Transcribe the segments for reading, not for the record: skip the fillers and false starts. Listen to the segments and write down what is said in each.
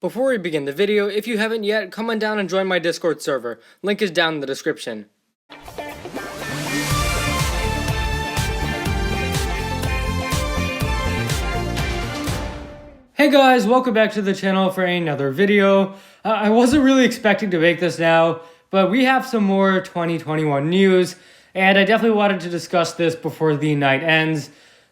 Before we begin the video, if you haven't yet, come on down and join my Discord server. Link is down in the description. Hey guys, welcome back to the channel for another video. I wasn't really expecting to make this now, but we have some more 2021 news, and I definitely wanted to discuss this before the night ends.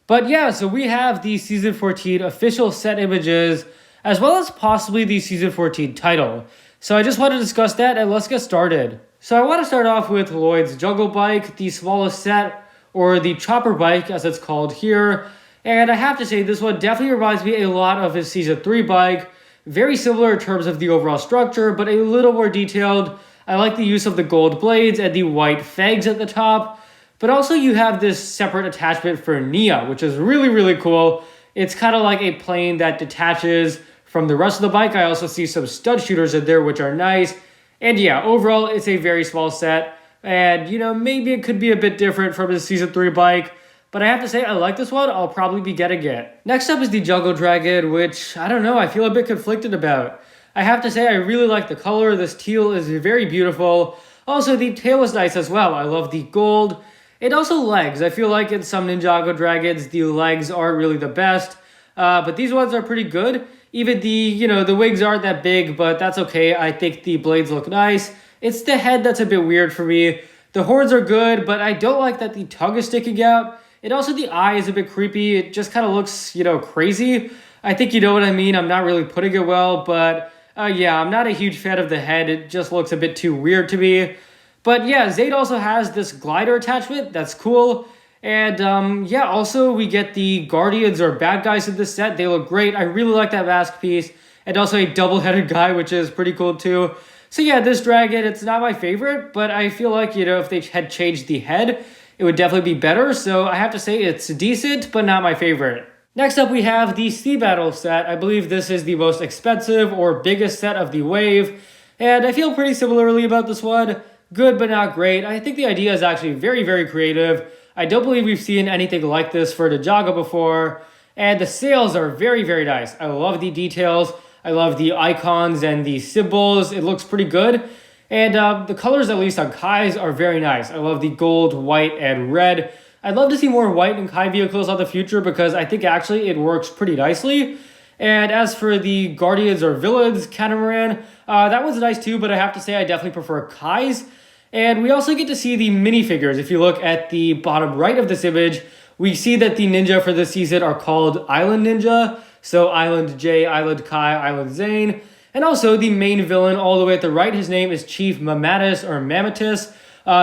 But yeah, so we have the Season 14 official set images, as well as possibly the Season 14 title. So I just want to discuss that, and let's get started. So I want to start off with Lloyd's Jungle Bike, the smallest set, or the Chopper Bike as it's called here. And I have to say, this one definitely reminds me a lot of his Season 3 bike. Very similar in terms of the overall structure, but a little more detailed. I like the use of the gold blades and the white fags at the top. But also you have this separate attachment for Nia, which is really cool. It's kind of like a plane that detaches from the rest of the bike. I also see some stud shooters in there, which are nice. And yeah, overall, it's a very small set. And, you know, maybe it could be a bit different from his Season 3 bike. But I have to say, I like this one. I'll probably be getting it. Next up is the Jungle Dragon, which, I don't know, I feel a bit conflicted about. I have to say, I really like the color. This teal is very beautiful. Also, the tail is nice as well. I love the gold. And also legs. I feel like in some Ninjago dragons, the legs aren't really the best. But these ones are pretty good. Even the wings aren't that big, but that's okay. I think the blades look nice. It's the head that's a bit weird for me. The horns are good, but I don't like that the tongue is sticking out. And also the eye is a bit creepy. It just kind of looks, crazy. I think you know what I mean. I'm not really putting it well, but yeah, I'm not a huge fan of the head. It just looks a bit too weird to me. But yeah, Zayd also has this glider attachment. That's cool. And yeah, also we get the Guardians or bad guys in this set. They look great. I really like that mask piece. And also a double-headed guy, which is pretty cool too. So yeah, this dragon, it's not my favorite, but I feel like, if they had changed the head, it would definitely be better. So I have to say it's decent, but not my favorite. Next up, we have the Sea Battle set. I believe this is the most expensive or biggest set of the wave. And I feel pretty similarly about this one. Good, but not great. I think the idea is actually very creative. I don't believe we've seen anything like this for Ninjago before. And the sails are very nice. I love the details. I love the icons and the symbols. It looks pretty good. And the colors, at least on Kai's, are very nice. I love the gold, white, and red. I'd love to see more white in Kai vehicles on the future because I think actually it works pretty nicely. And as for the Guardians or Villains catamaran, that was nice too, but I have to say I definitely prefer Kai's. And we also get to see the minifigures. If you look at the bottom right of this image, we see that the ninja for this season are called Island Ninja. So Island J, Island Kai, Island Zane. And also the main villain all the way at the right, his name is Chief Mamatus or Mamatus.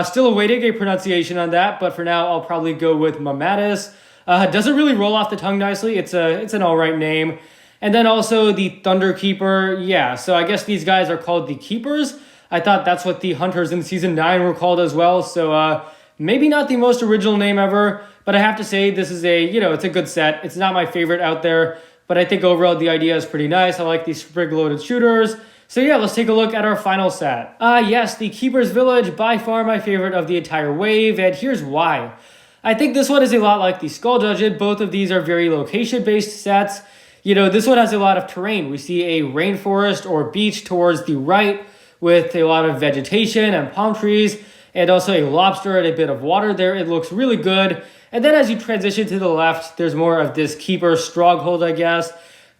Still awaiting a pronunciation on that, but for now I'll probably go with Mamatus. Doesn't really roll off the tongue nicely. It's an alright name. And then also the Thunder Keeper. Yeah, so I guess these guys are called the Keepers. I thought that's what the Hunters in Season 9 were called as well. So maybe not the most original name ever, but I have to say this is it's a good set. It's not my favorite out there, but I think overall the idea is pretty nice. I like these spring-loaded shooters. So yeah, let's take a look at our final set. Yes, the Keeper's Village, by far my favorite of the entire wave, and here's why. I think this one is a lot like the Skull Dungeon. Both of these are very location-based sets. This one has a lot of terrain. We see a rainforest or beach towards the right with a lot of vegetation and palm trees, and also a lobster and a bit of water there. It looks really good. And then as you transition to the left, there's more of this Keeper stronghold, I guess.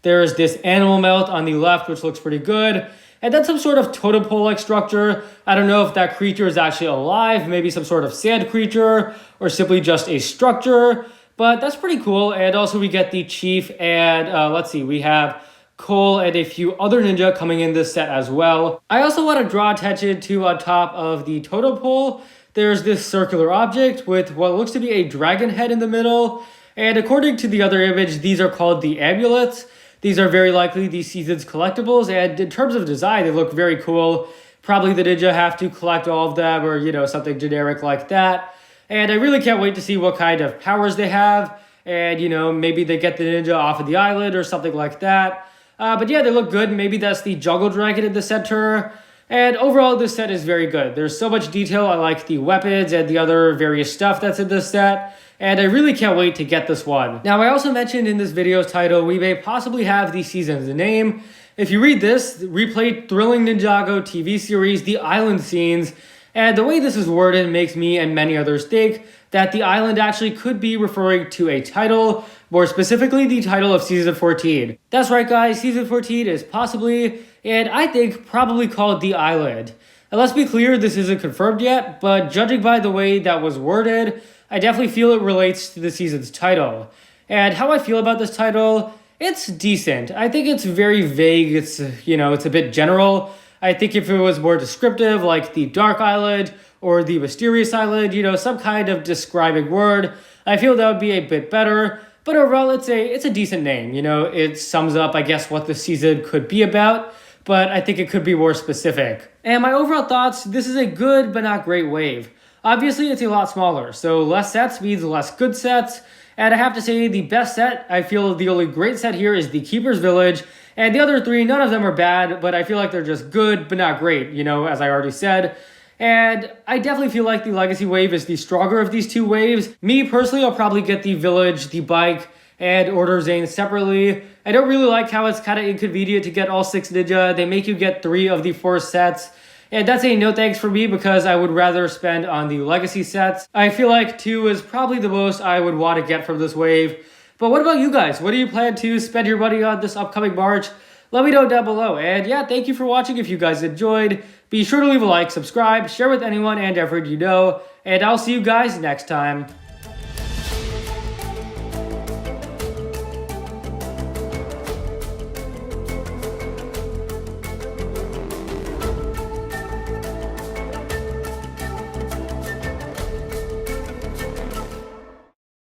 There's this animal melt on the left, which looks pretty good. And then some sort of totem pole-like structure. I don't know if that creature is actually alive, maybe some sort of sand creature, or simply just a structure. But that's pretty cool. And also we get the chief, and let's see, we have Cole and a few other ninja coming in this set as well. I also want to draw attention to on top of the totem pole, there's this circular object with what looks to be a dragon head in the middle. And according to the other image, these are called the amulets. These are very likely the season's collectibles, and in terms of design, they look very cool. Probably the ninja have to collect all of them or, something generic like that. And I really can't wait to see what kind of powers they have. And, maybe they get the ninja off of the island or something like that. But yeah, they look good. Maybe that's the Jungle Dragon in the center. And overall, this set is very good. There's so much detail. I like the weapons and the other various stuff that's in this set. And I really can't wait to get this one. Now, I also mentioned in this video's title, we may possibly have the season's name. If you read this, replayed thrilling Ninjago TV series, The Island scenes, and the way this is worded makes me and many others think that The Island actually could be referring to a title, more specifically the title of Season 14. That's right guys, Season 14 is possibly, and I think probably called The Island. And let's be clear, this isn't confirmed yet, but judging by the way that was worded, I definitely feel it relates to the season's title. And how I feel about this title, it's decent. I think it's very vague, it's a bit general. I think if it was more descriptive, like the Dark Island or the Mysterious Island, some kind of describing word, I feel that would be a bit better. But overall, it's a decent name. It sums up, I guess, what the season could be about, but I think it could be more specific. And my overall thoughts, this is a good but not great wave. Obviously, it's a lot smaller, so less sets means less good sets. And I have to say, the best set, I feel the only great set here is the Keeper's Village. And the other three, none of them are bad, but I feel like they're just good, but not great, as I already said. And I definitely feel like the Legacy wave is the stronger of these two waves. Me, personally, I'll probably get the Village, the Bike, and Order Zane separately. I don't really like how it's kind of inconvenient to get all 6 ninja. They make you get 3 of the 4 sets. And that's a no thanks for me because I would rather spend on the Legacy sets. I feel like 2 is probably the most I would want to get from this wave. But what about you guys? What do you plan to spend your money on this upcoming March? Let me know down below. And yeah, thank you for watching. If you guys enjoyed, be sure to leave a like, subscribe, share with anyone and everyone you know. And I'll see you guys next time.